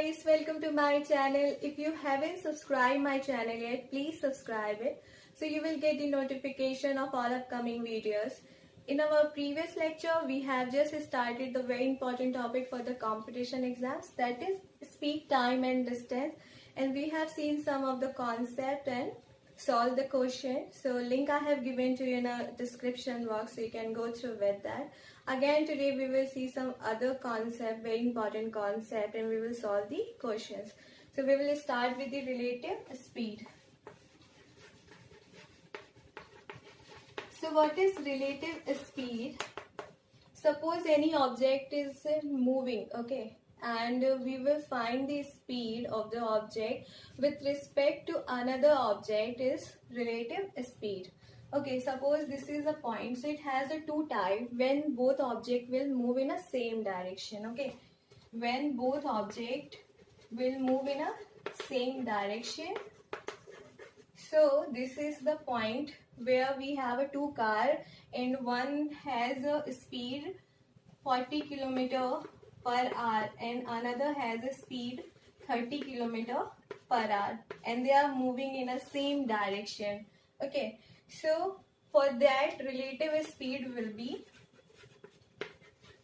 guys, welcome to my channel. If you haven't subscribed my channel yet, please subscribe it so you will get the notification of all upcoming videos. In our previous lecture, we have just started the very important topic for the competition exams, that is speed, time and distance, and we have seen some of the concept and solve the question. So link I have given to you in a description box so you can go through with that. Again today we will see some other concept, very important concept, and we will solve the questions. So we will start with the relative speed. So what is relative speed? Suppose any object is moving, okay, and we will find the speed of the object with respect to another object is relative speed. Okay, suppose this is a point, so it has a two type when both object will move in a same direction. Okay, when both object will move in a same direction. So this is the point where we have a two car and one has a speed 40 km per hour and another has a speed 30 km per hour, and they are moving in a same direction. Okay, so for that relative speed will be,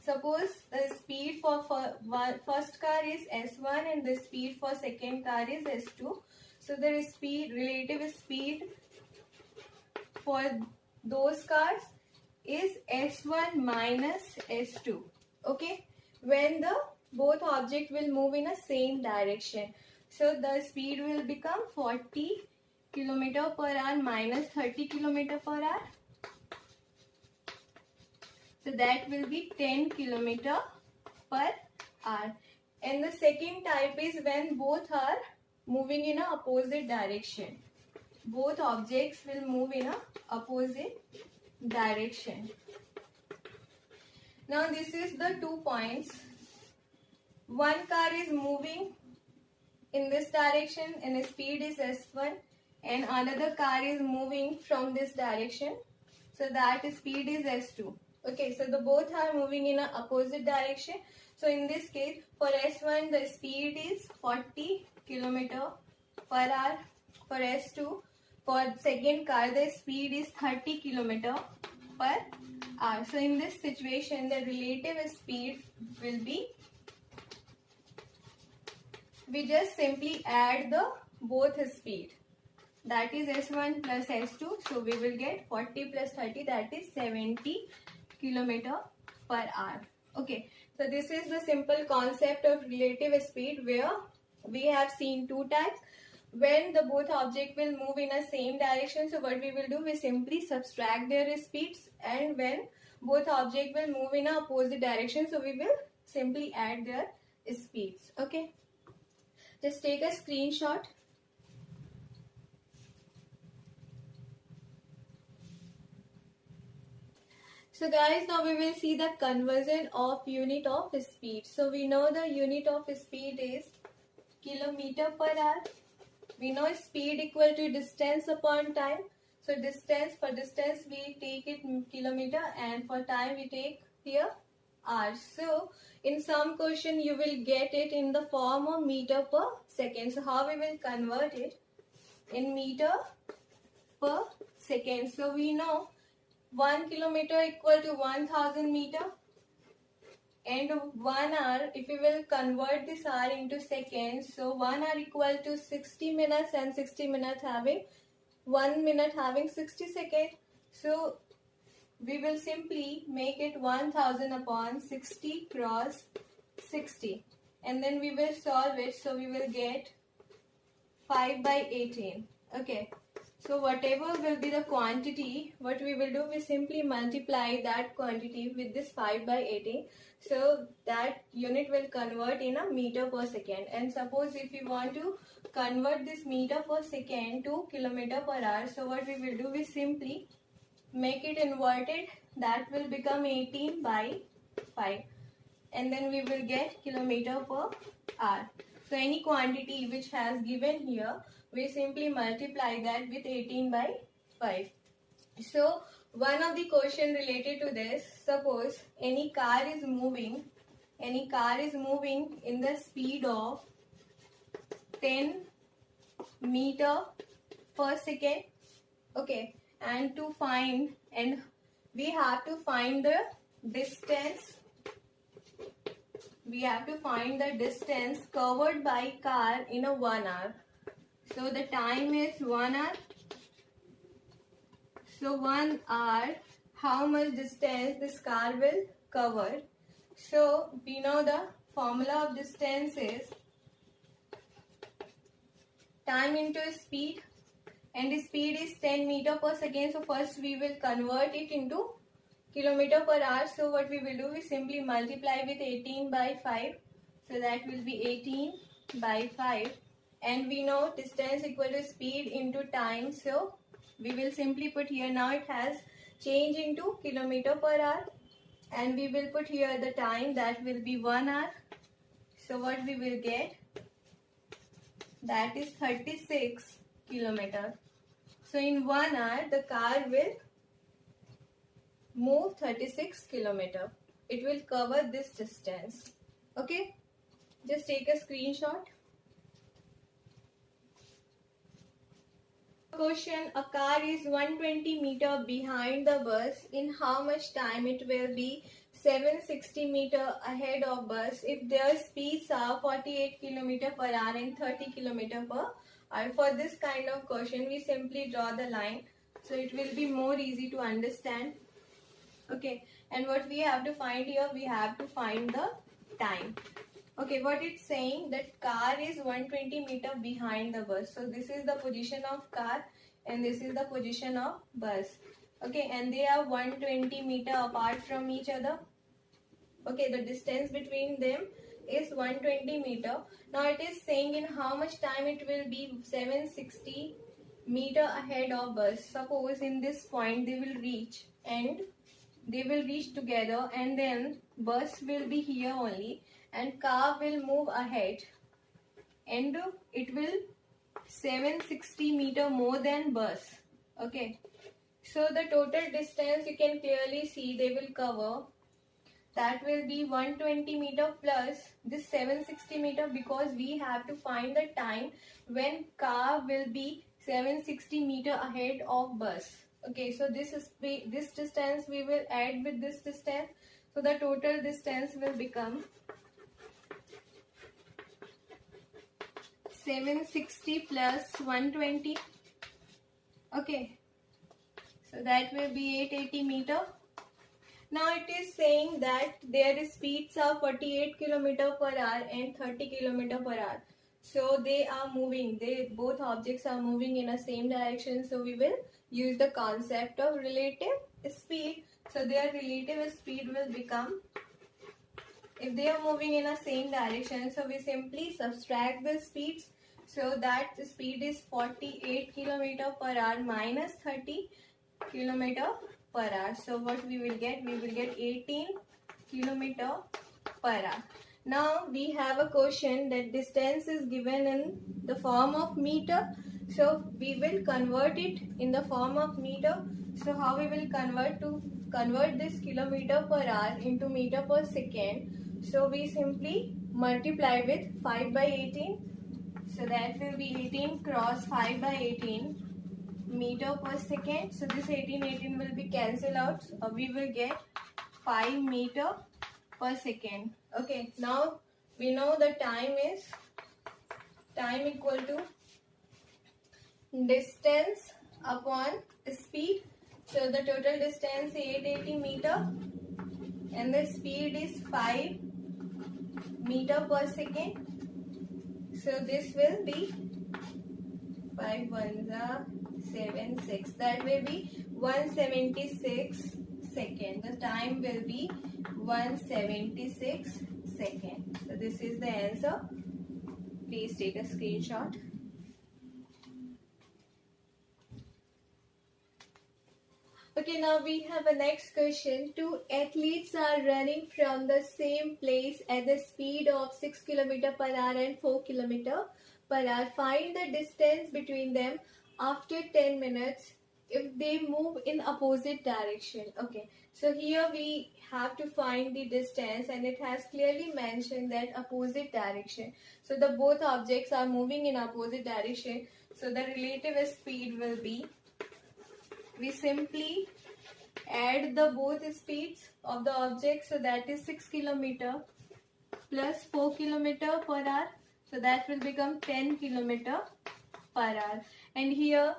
suppose the speed for first car is S1 and the speed for second car is S2. So the speed, relative speed for those cars is S1 minus S2. Okay, when the both object will move in a same direction, so the speed will become 40 km per hour minus 30 km per hour. So that will be 10 km per hour. And the second type is when both are moving in a opposite direction. Both objects will move in a opposite direction. Now this is the 2 points. One car is moving in this direction and the speed is S1, and another car is moving from this direction, so that speed is S2. Okay, so the both are moving in a opposite direction. So in this case, for S1 the speed is 40 km per hour. For S2, for second car the speed is 30 km per hour. So in this situation the relative speed will be, we just simply add the both speed, that is S1 plus S2. So we will get 40 plus 30, that is 70 km per hour. Okay, so this is the simple concept of relative speed, where we have seen two types. When the both object will move in a same direction, so what we will do, we simply subtract their speeds, and when both object will move in a opposite direction, so we will simply add their speeds. Okay, just take a screenshot. So guys, now we will see the conversion of unit of speed. So we know the unit of speed is kilometer per hour. We know speed equal to distance upon time. So distance, for distance we take it kilometer, and for time we take here hours. So in some question you will get it in the form of meter per second. So how we will convert it? In meter per second. So we know 1 kilometer equal to 1000 meter, and 1 hour, if we will convert this hour into seconds, so 1 hour equal to 60 minutes, and 60 minutes having 1 minute having 60 seconds. So we will simply make it 1000 upon 60 cross 60, and then we will solve it. So we will get 5 by 18. Okay, so whatever will be the quantity, what we will do, we simply multiply that quantity with this 5 by 18. So that unit will convert in a meter per second. And suppose if we want to convert this meter per second to kilometer per hour, so what we will do, we simply make it inverted. That will become 18 by 5. And then we will get kilometer per hour. So any quantity which has given here, we simply multiply that with 18 by 5. So one of the question related to this, suppose any car is moving in the speed of 10 meter per second. Okay, and we have to find the distance. We have to find the distance covered by car in a 1 hour. So the time is 1 hour. So 1 hour, how much distance this car will cover? So we know the formula of distance is time into speed, and the speed is 10 meter per second. So first we will convert it into kilometer per hour. So what we will do is simply multiply with 18 by 5. So that will be 18 by 5. And we know distance equal to speed into time. So we will simply put here, now it has changed into kilometer per hour. And we will put here the time, that will be 1 hour. So what we will get, that is 36 kilometer. So in 1 hour the car will move 36 kilometer. It will cover this distance. Okay, just take a screenshot. Question: a car is 120 meter behind the bus. In how much time it will be 760 meter ahead of bus if their speeds are 48 kilometer per hour and 30 kilometer per hour? For this kind of question we simply draw the line, so it will be more easy to understand. Okay, and what we have to find here, we have to find the time. Okay, what it's saying, that car is 120 meter behind the bus. So this is the position of car and this is the position of bus. Okay, and they are 120 meter apart from each other. Okay, the distance between them is 120 meter. Now it is saying in how much time it will be 760 meter ahead of bus. Suppose in this point they will reach together, and then bus will be here only and car will move ahead and it will 760 meter more than bus. Okay, so the total distance you can clearly see they will cover, that will be 120 meter plus this 760 meter, because we have to find the time when car will be 760 meter ahead of bus. Okay, so this distance we will add with this distance, so the total distance will become 760 plus 120. Okay, so that will be 880 meter. Now it is saying that their speeds are 48 km per hour and 30 km per hour. So they are moving, both objects are moving in the same direction. So we will use the concept of relative speed. So their relative speed will become, if they are moving in the same direction, so we simply subtract the speeds. So that the speed is 48 km per hour minus 30 km per hour. So what we will get? We will get 18 km per hour. Now we have a question that distance is given in the form of meter. So we will convert it in the form of meter. So how we will convert this kilometer per hour into meter per second? So we simply multiply with 5 by 18. So that will be 18 cross 5 by 18 meter per second. So this 18 will be cancelled out. We will get 5 meter per second. Okay, now we know the time equal to distance upon speed. So the total distance is 880 meter and the speed is 5 meter per second. So this will be 5 1 7 6. That will be 176 seconds. The time will be 176 seconds. So this is the answer. Please take a screenshot. Okay, now we have a next question. Two athletes are running from the same place at the speed of 6 km per hour and 4 km per hour. Find the distance between them after 10 minutes. if they move in opposite direction. Okay, so here we have to find the distance, and it has clearly mentioned that opposite direction. So the both objects are moving in opposite direction. So the relative speed will be, we simply add the both speeds of the object. So that is 6 kilometer plus 4 kilometer per hour. So that will become 10 kilometer per hour. And here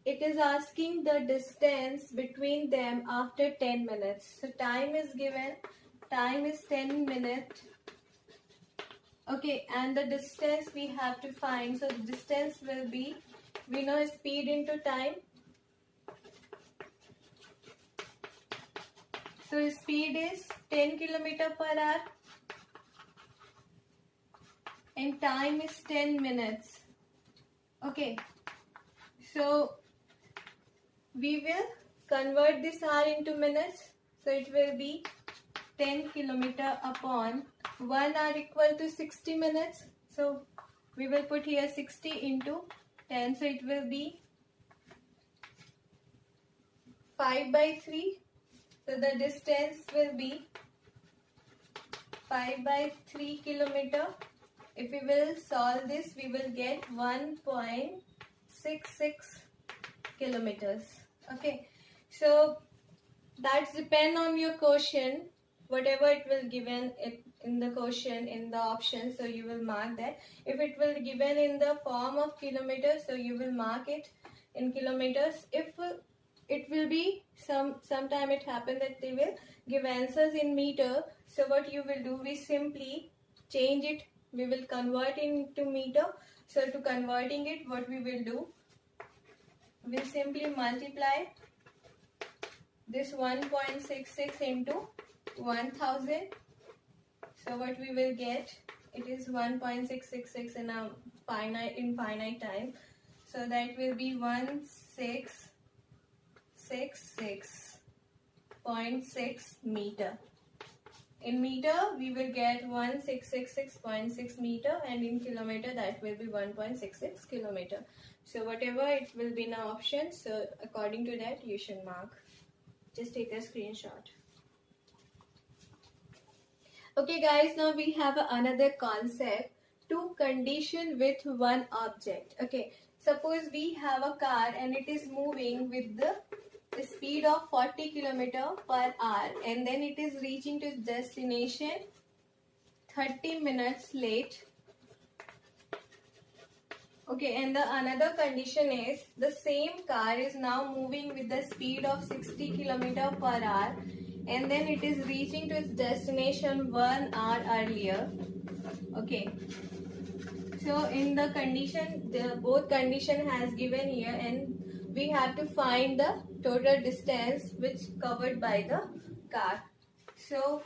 it is asking the distance between them after 10 minutes. So time is given, time is 10 minutes. Okay, and the distance we have to find. So the distance will be, we know speed into time. So speed is 10 kilometer per hour and time is 10 minutes. Okay, so we will convert this hour into minutes. So it will be 10 kilometer upon 1 hour equal to 60 minutes. So we will put here 60 into 10. So it will be 5 by 3. So the distance will be 5 by 3 kilometer. If we will solve this, we will get 1.66 kilometers. Okay, so that's depend on your question, whatever it will given it in the question, in the option, so you will mark that. If it will given in the form of kilometers, so you will mark it in kilometers. If it will be sometime it happen that they will give answers in meter, so what you will do, we simply change it, we will convert into meter. So to converting it, what we will do, we'll simply multiply this 1.66 into 1000. So what we will get, it is 1.666 in a finite time. So that will be 1666.6 meter. In meter we will get 1666.6 meter, and in kilometer that will be 1.66 kilometer. So whatever it will be in our option, so according to that you should mark. Just take a screenshot. Okay guys, now we have another concept, to condition with one object. Okay, suppose we have a car and it is moving with the speed of 40 kilometer per hour, and then it is reaching to its destination 30 minutes late. Okay, and the another condition is the same car is now moving with the speed of 60 kilometer per hour, and then it is reaching to its destination 1 hour earlier. Okay, so in the condition, the both condition has given here, and we have to find the total distance which covered by the car. So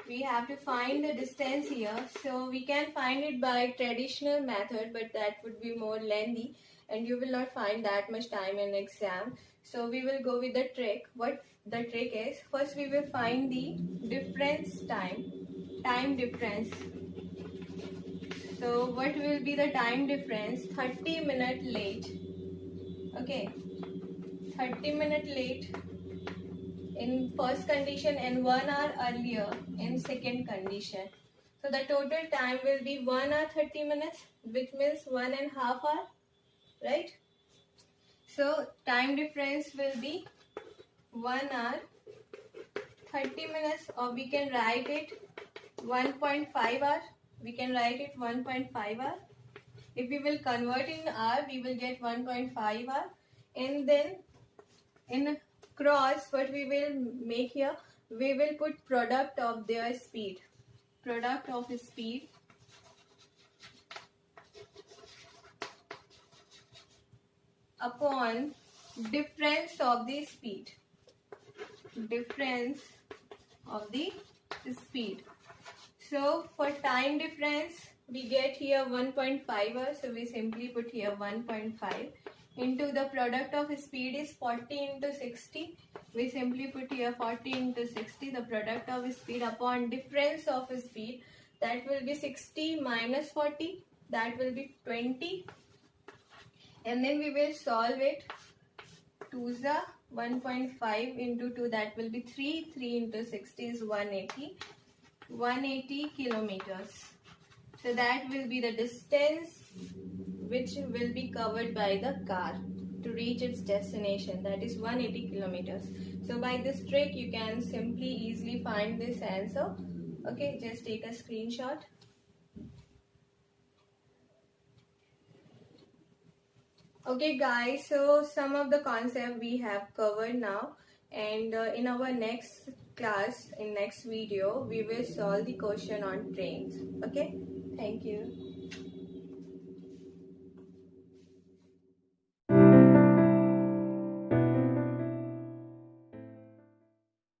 we have to find the distance here. So we can find it by traditional method, but that would be more lengthy and you will not find that much time in exam. So we will go with the trick. What the trick is, first we will find the difference time difference. So what will be the time difference? 30 minutes late. Okay, 30 minutes late in first condition and 1 hour earlier in second condition. So the total time will be 1 hour 30 minutes, which means 1.5 hours, right? So time difference will be 1 hour 30 minutes, or we can write it 1.5 hours. We can write it 1.5 hours. If we will convert in hour, we will get 1.5 hour. And then in cross, what we will make here, we will put product of their speed. Product of speed upon difference of the speed. Difference of the speed. So for time difference, we get here 1.5 hours. So we simply put here 1.5 into the product of speed is 40 into 60. We simply put here 40 into 60. The product of speed upon difference of speed, that will be 60 minus 40. That will be 20. And then we will solve it. 2s are 1.5 into 2, that will be 3. 3 into 60 is 180. 180 kilometers. So that will be the distance which will be covered by the car to reach its destination, that is 180 kilometers. So by this trick you can simply easily find this answer. Okay, just take a screenshot. Okay guys, so some of the concept we have covered now, and in our next class, in next video, we will solve the question on trains. Okay, thank you.